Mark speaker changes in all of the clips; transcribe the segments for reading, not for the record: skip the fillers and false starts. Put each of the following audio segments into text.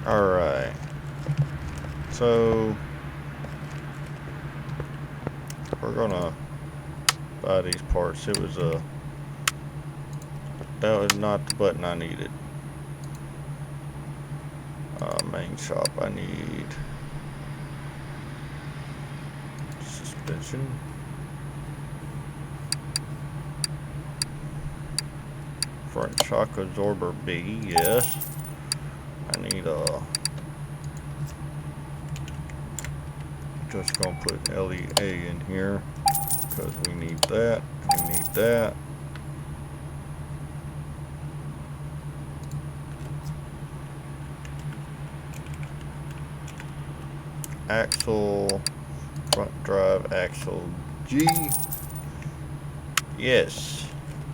Speaker 1: Alright. So we're gonna buy these parts. It was that was not the button I needed. Main shop, I need suspension. Front shock absorber B, yes. I need just gonna put LEA in here because we need that. We need that. Axle, front drive axle G. Yes.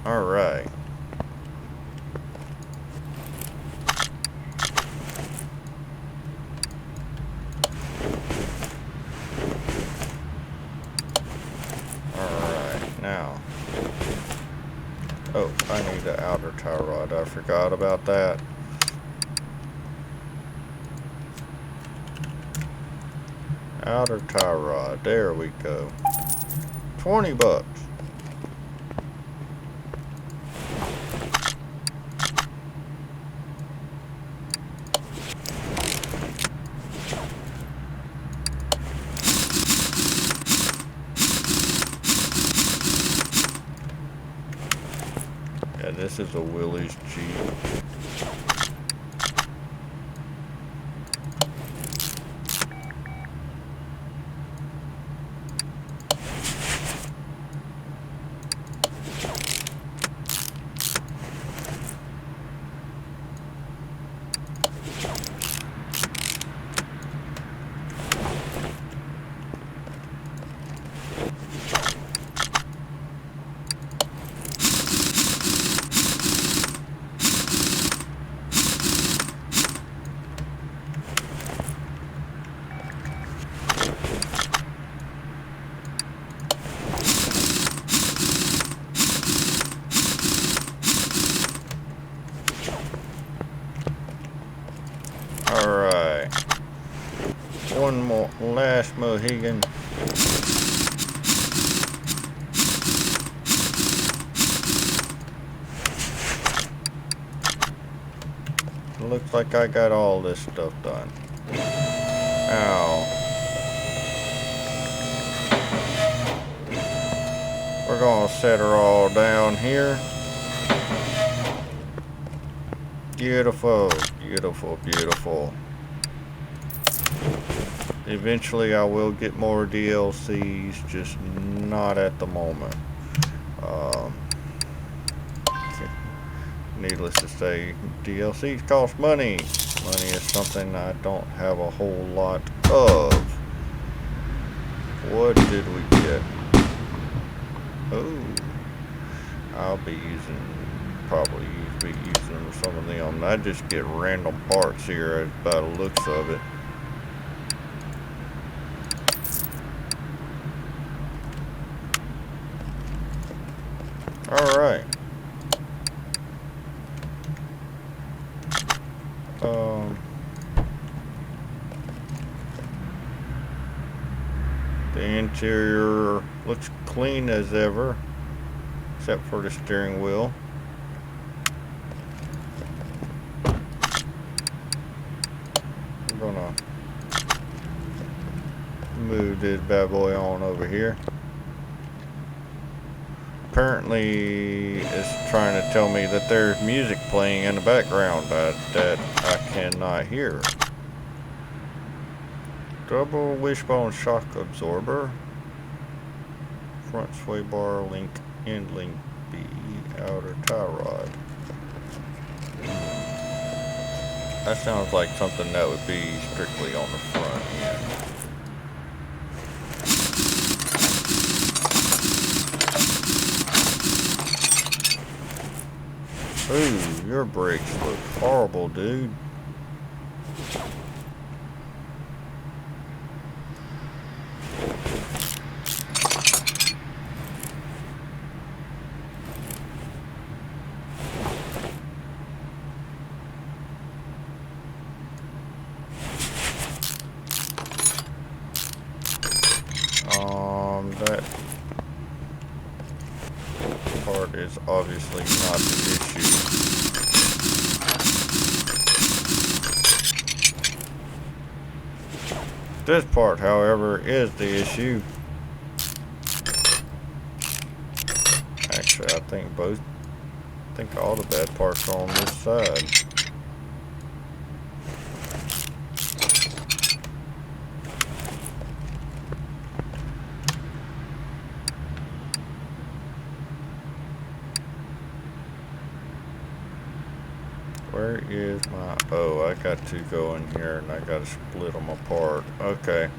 Speaker 1: Alright. Alright, now. Oh, I need the outer tie rod. I forgot about that. Outer tie rod. There we go. 20 bucks. Yeah, this is a Willys Jeep. Alright. One more, last Mohegan. Looks like I got all this stuff done. Ow. We're gonna set her all down here. Beautiful, beautiful, beautiful. Eventually I will get more DLCs, just not at the moment. Needless to say, DLCs cost money. Money is something I don't have a whole lot of. What did we get? Oh, I'll be probably be using some of them. I just get random parts here by the looks of it. Alright. The interior looks clean as ever, except for the steering wheel. I'm gonna move this bad boy on over here. Apparently it's trying to tell me that there's music playing in the background that I cannot hear. Double wishbone shock absorber. Front sway bar link, end link B, outer tie rod. That sounds like something that would be strictly on the front end. Ooh, your brakes look horrible, dude. is obviously not the issue. This part, however, is the issue. Actually, I think all the bad parts are on this side. Where is my... Oh, I got to go in here and I gotta split them apart. Okay.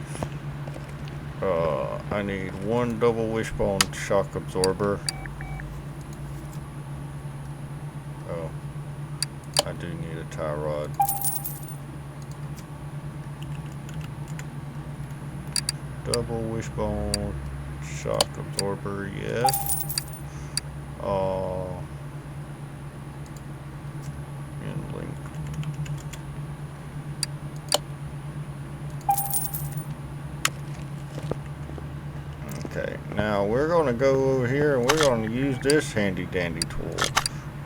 Speaker 1: I need one double wishbone shock absorber. Oh, I do need a tie rod. Double wishbone shock absorber, yes. In link. Okay, now we're going to go over here and we're going to use this handy dandy tool.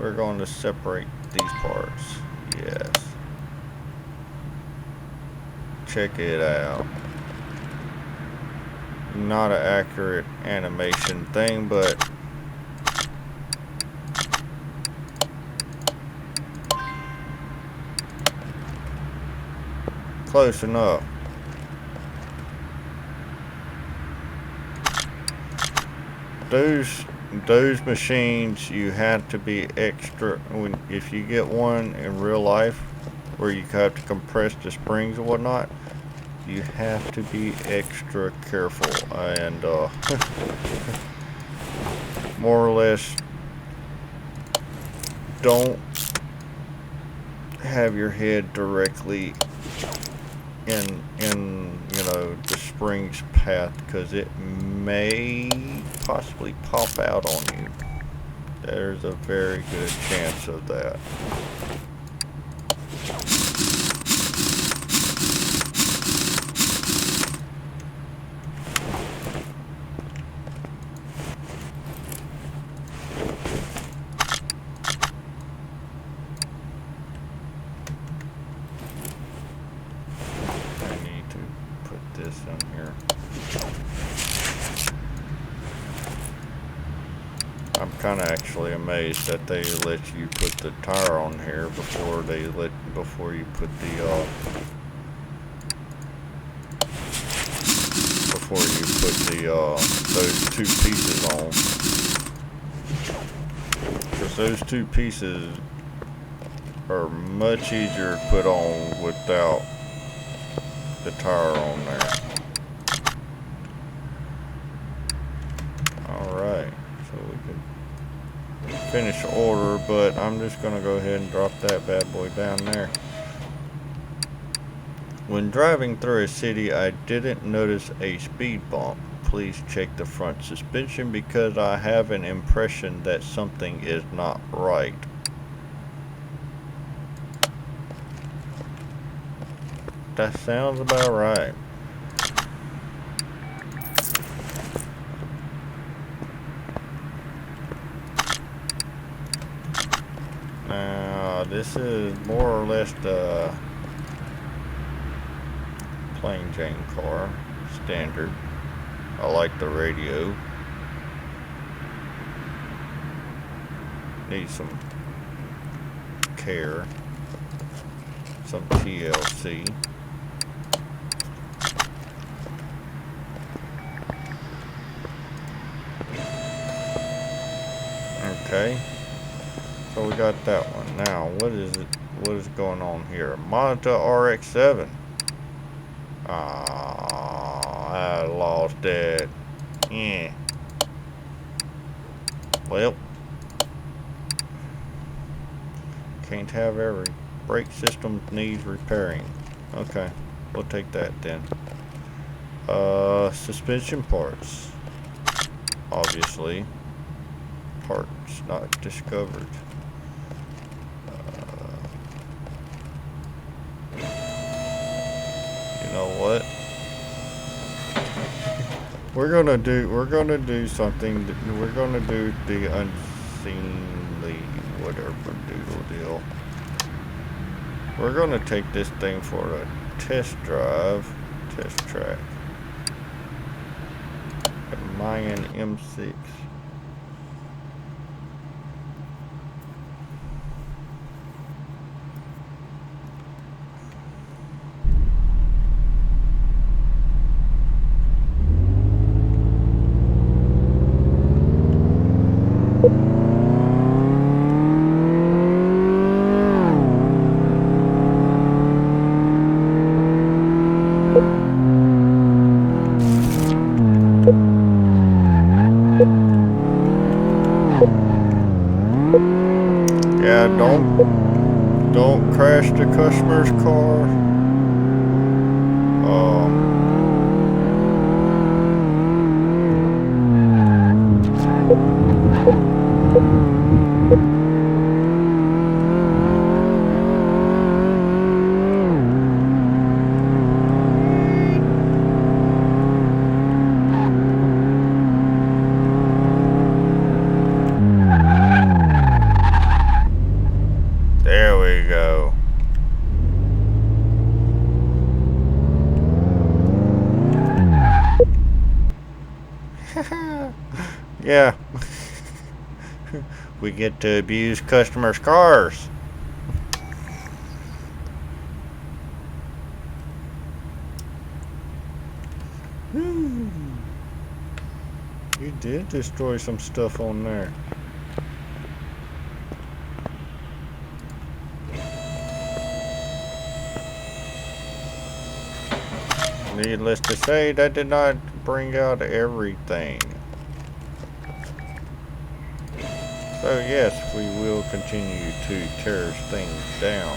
Speaker 1: We're going to separate these parts. Yes. Check it out. Not an accurate animation thing, but close enough. Those machines, you have to be extra if you get one in real life where you have to compress the springs and whatnot. You have to be extra careful and more or less don't have your head directly in you know the spring's path, because it may possibly pop out on you. There's a very good chance of that. I'm kind of actually amazed that they let you put the tire on here before you put those two pieces on, because those two pieces are much easier to put on without the tire on there. Alright, so we can finish the order, but I'm just going to go ahead and drop that bad boy down there. When driving through a city, I didn't notice a speed bump. Please check the front suspension because I have an impression that something is not right. That sounds about right. Now, this is more or less the plain Jane car, standard. I like the radio. Need some care, some TLC. Okay, so we got that one. Now, what is it? What is going on here? Mazda RX-7. I lost that. Yeah. Well, can't have every brake system needs repairing. Okay, we'll take that then. Suspension parts. Obviously. Parts not discovered. You know what? We're gonna do something. We're gonna do the thingy, whatever doodle deal. We're gonna take this thing for a test drive, test track. A Mayan M6. Yeah, don't crash the customer's car. There we go. Yeah. We get to abuse customers' cars. You did destroy some stuff on there. Needless to say, that did not bring out everything. So yes, we will continue to tear things down.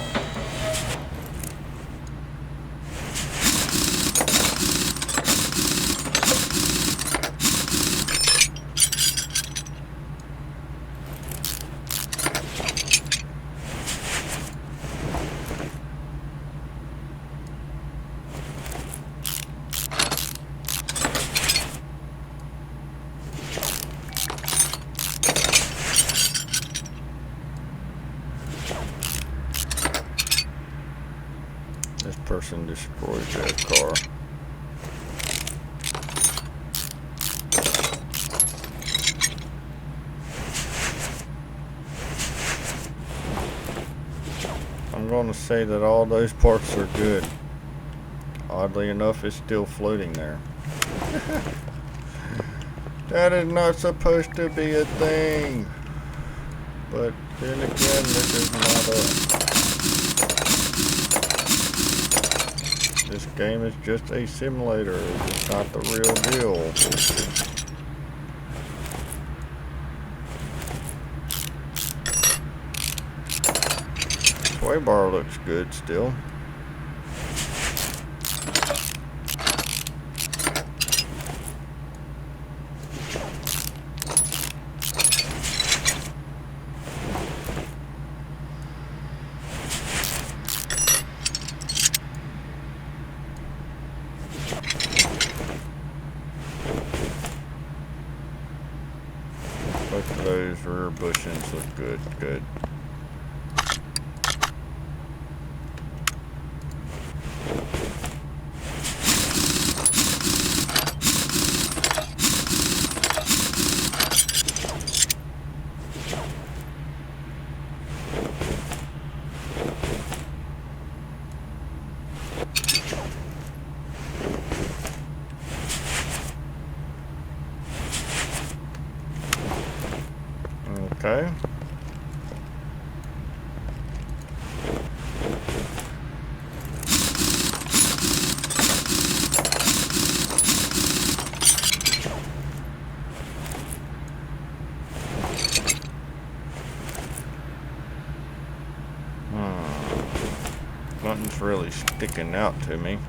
Speaker 1: This person destroyed their car. I'm going to say that all those parts are good. Oddly enough, it's still floating there. That is not supposed to be a thing. But then again, this is not a... This game is just a simulator. It's not the real deal. Sway bar looks good still. Both of those rear bushings look good, good. Okay. Nothing's really sticking out to me.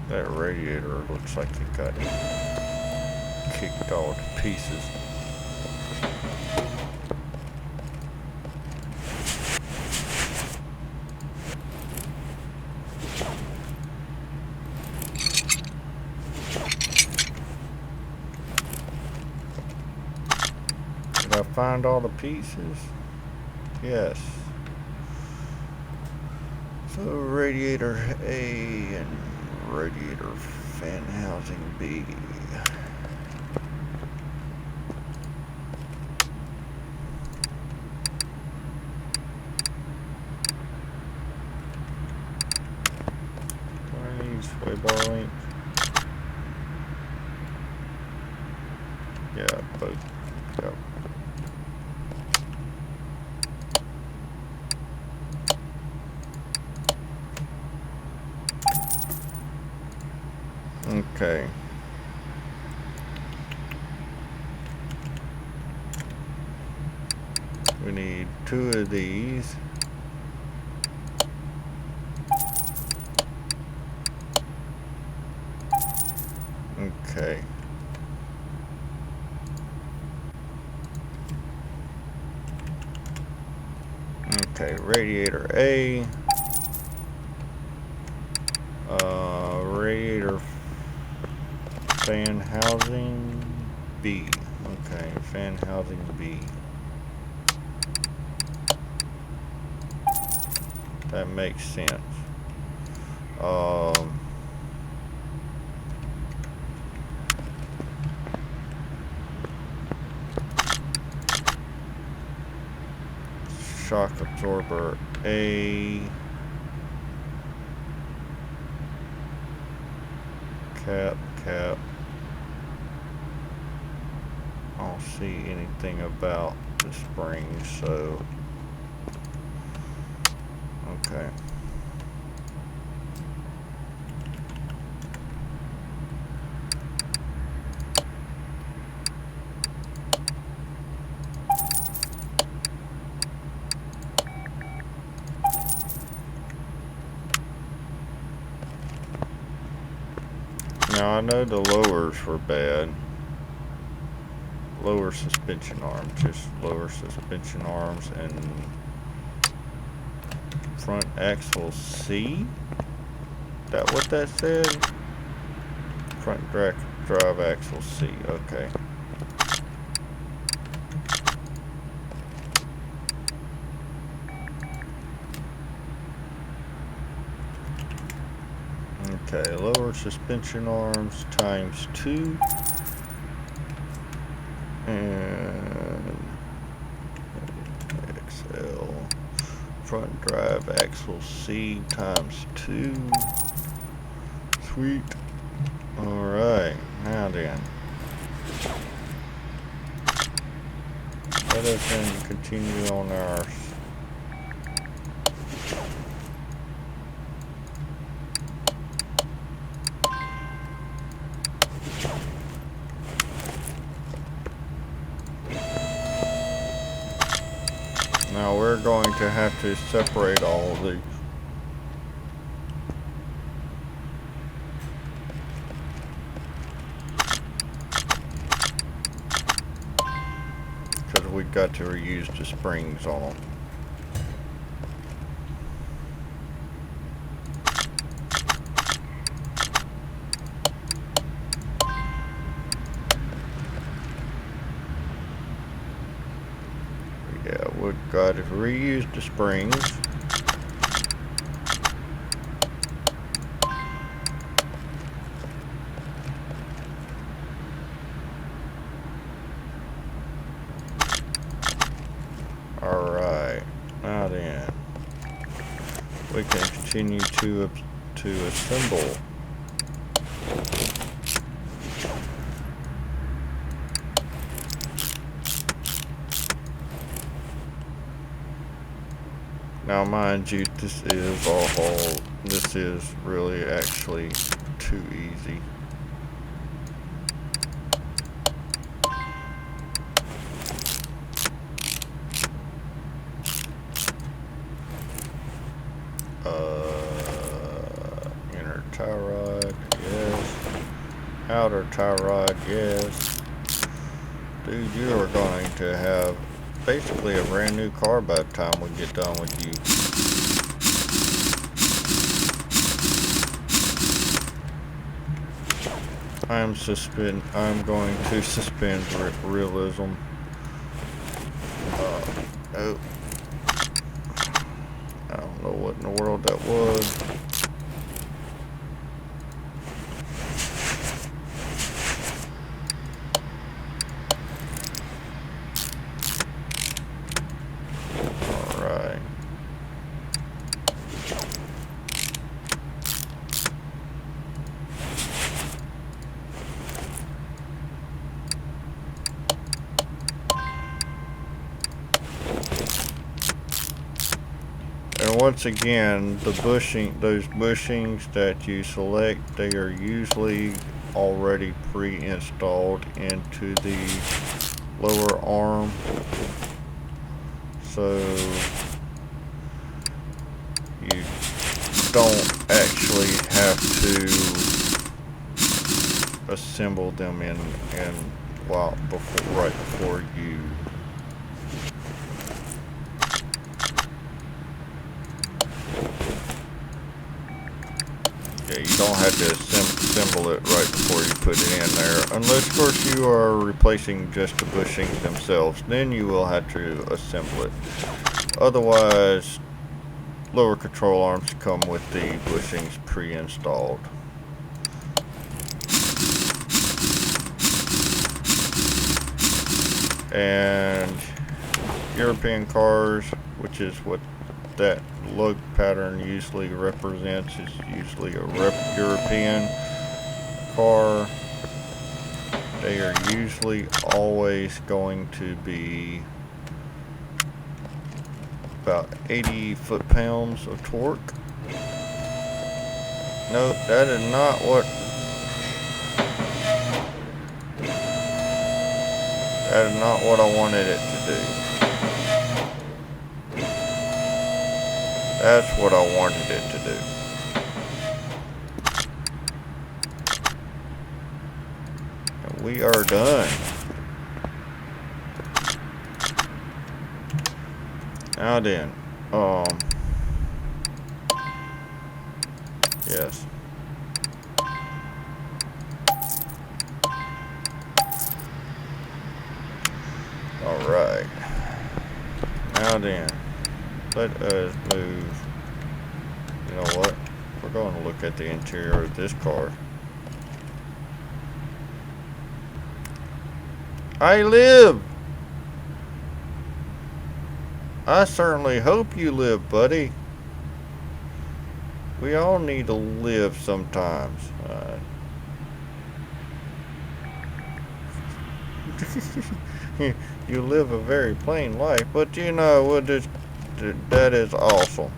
Speaker 1: That radiator looks like it got kicked all to pieces. find all the pieces? Yes. So radiator A and radiator fan housing B. Sway bar link. Yeah, both. Yep. Okay. We need 2 of these. Okay. Okay, radiator A. Radiator fan housing B. Okay, fan housing B. That makes sense. Shock absorber A. Cap. I don't see anything about the springs, so okay. Now I know the lowers were bad. Lower suspension arms, just lower suspension arms and front axle C. That what that said? Front drive axle C. Okay. Okay, lower suspension arms times 2. And XL front drive axle C times 2. Sweet. Alright, now then. Let us then continue on our now we're going to have to separate all of these. Because we got to reuse the springs on them. Yeah, we've got to reuse the springs. Alright, now then, we can continue to assemble. Now mind you, this is really actually too easy. Inner tie rod, yes. Outer tie rod, yes. Dude, you are going to have basically a brand new car by the time we get done with you. I'm going to suspend realism. Oh. I don't know what in the world that was. Alright. And once again, the bushing, those bushings that you select, they are usually already pre-installed into the lower arm. So you don't actually have to assemble them in right before you you don't have to assemble it right before you put it in there, unless of course you are replacing just the bushings themselves. Then you will have to assemble it. Otherwise, lower control arms come with the bushings pre-installed. And European cars, which is what that lug pattern usually represents, is usually a European car. They are usually always going to be about 80 foot-pounds of torque. No, that is not what I wanted it to do. That's what I wanted it to do. And we are done. Now then, yes. Alright. Now then, let us move. You know what? We're going to look at the interior of this car. I live! I certainly hope you live, buddy. We all need to live sometimes. You live a very plain life, but you know, that is awesome.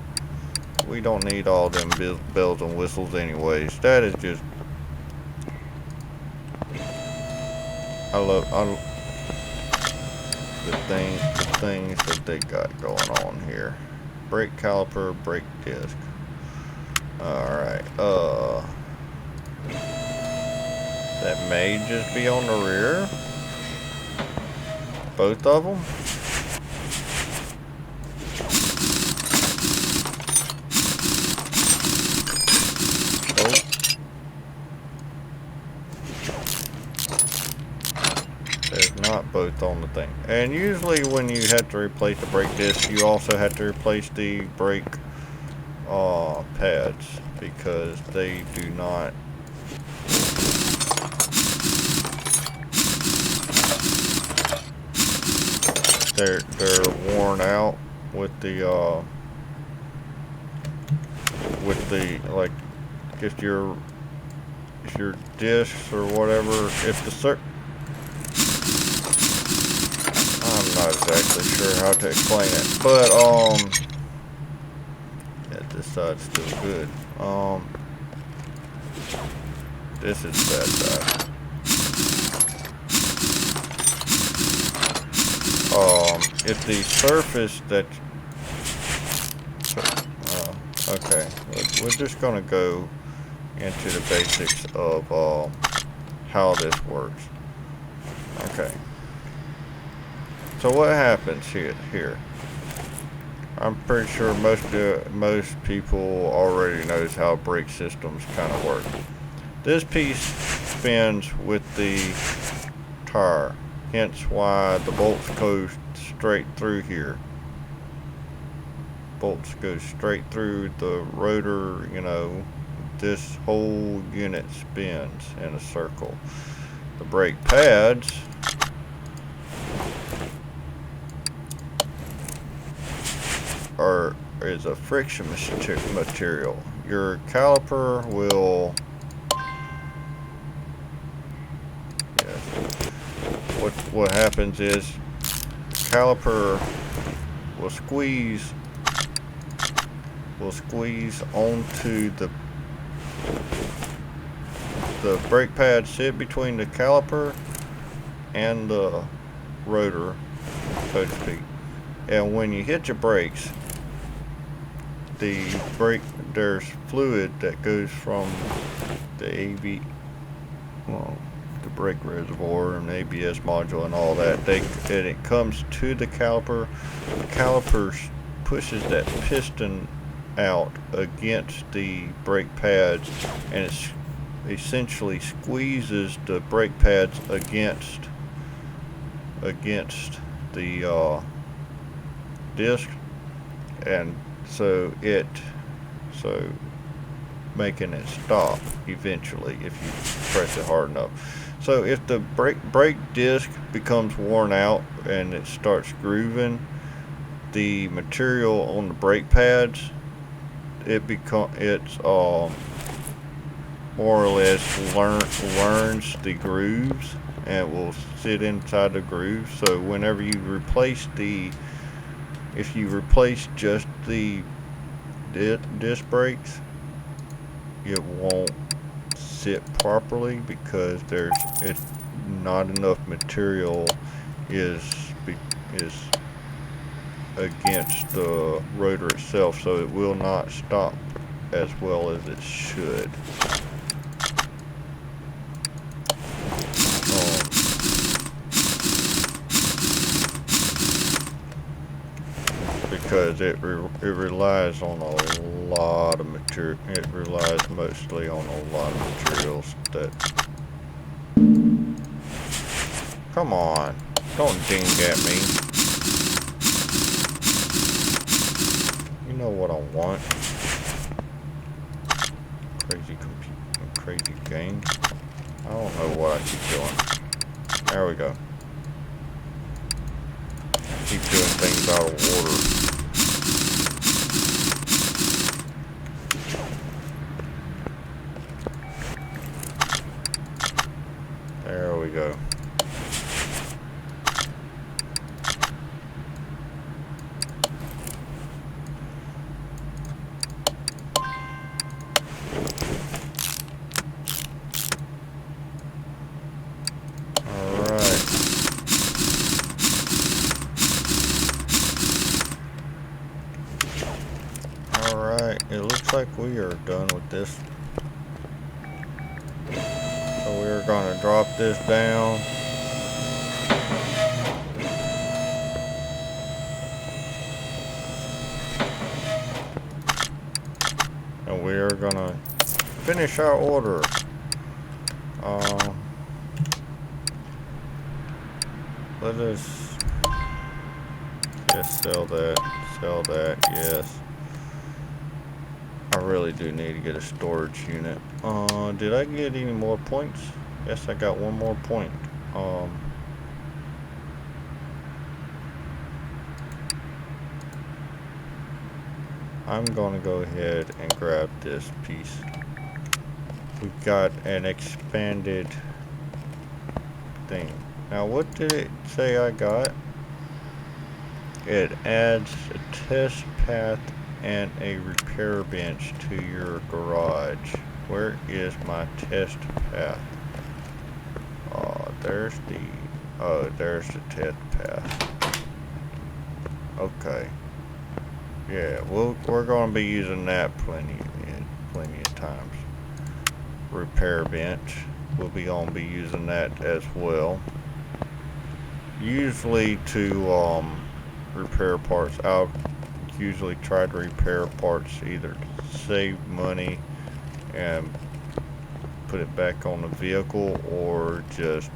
Speaker 1: We don't need all them bells and whistles anyways. That is just... I love the things that they got going on here. Brake caliper, brake disc. Alright, that may just be on the rear. Both of them. Oh. There's not both on the thing. And usually when you have to replace the brake disc, you also have to replace the brake pads, because they do not they're worn out with the like if your discs or whatever, if the I'm not exactly sure how to explain it, but yeah, this side's still good. This is that side. If the surface that okay, we're just gonna go into the basics of how this works. Okay. So what happens here? I'm pretty sure most people already knows how brake systems kind of work. This piece spins with the tire, hence why the bolts go straight through here. bolts go straight through the rotor, you know, this whole unit spins in a circle. The brake pads is a friction material. Your caliper will, what happens is caliper will squeeze onto the brake pads, sit between the caliper and the rotor, so to speak. And when you hit your brakes, there's fluid that goes from the the brake reservoir and ABS module and all that. And it comes to the caliper. The caliper pushes that piston out against the brake pads, and it essentially squeezes the brake pads against the disc, and so making it stop eventually if you press it hard enough. So if the brake disc becomes worn out and it starts grooving, the material on the brake pads, it's more or less learns the grooves and will sit inside the grooves. So whenever you if you replace just the disc brakes, it won't sit properly because it's not enough material is against the rotor itself, so it will not stop as well as it should. Because it relies on a lot of material. It relies mostly on a lot of materials that. Come on, don't ding at me. You know what I want. Crazy game. I don't know what I keep doing. There we go. Keep doing things out of order. There we go. It looks like we are done with this. So we're going to drop this down. And we are going to finish our order. Let us just sell that, yes. I really do need to get a storage unit. Did I get any more points? Yes, I got one more point. I'm gonna go ahead and grab this piece. We've got an expanded thing. Now, what did it say I got? It adds a test path and a repair bench to your garage. Where is my test path? There's the test path. Okay. Yeah, we're gonna be using that plenty of times. Repair bench. We'll be using that as well. Usually to repair parts. I'll usually try to repair parts either to save money and put it back on the vehicle, or just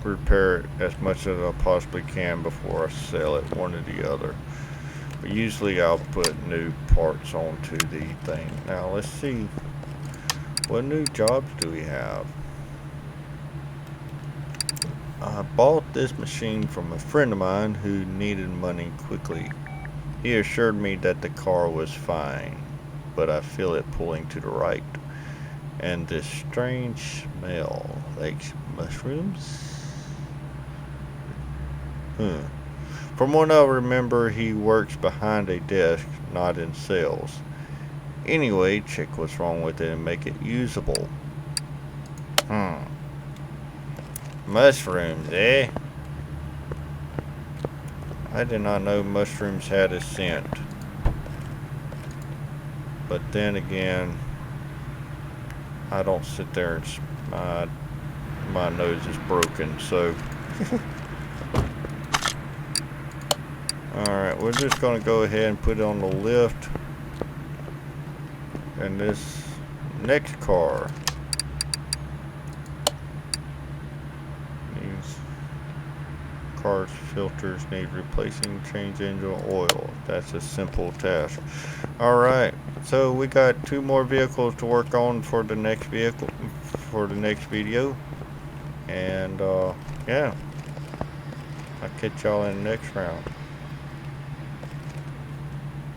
Speaker 1: repair it as much as I possibly can before I sell it, one or the other. But usually I'll put new parts onto the thing. Now let's see, what new jobs do we have? I bought this machine from a friend of mine who needed money quickly. He assured me that the car was fine, but I feel it pulling to the right. And this strange smell, like mushrooms? From what I remember, he works behind a desk, not in sales. Anyway, check what's wrong with it and make it usable. Mushrooms, eh? I did not know mushrooms had a scent. But then again, I don't sit there and my nose is broken, so. Alright, we're just going to go ahead and put it on the lift. And this next car needs, car's filters need replacing, change engine oil. That's a simple task. Alright, so we got 2 more vehicles to work on for the next vehicle, for the next video. And yeah, I'll catch y'all in the next round.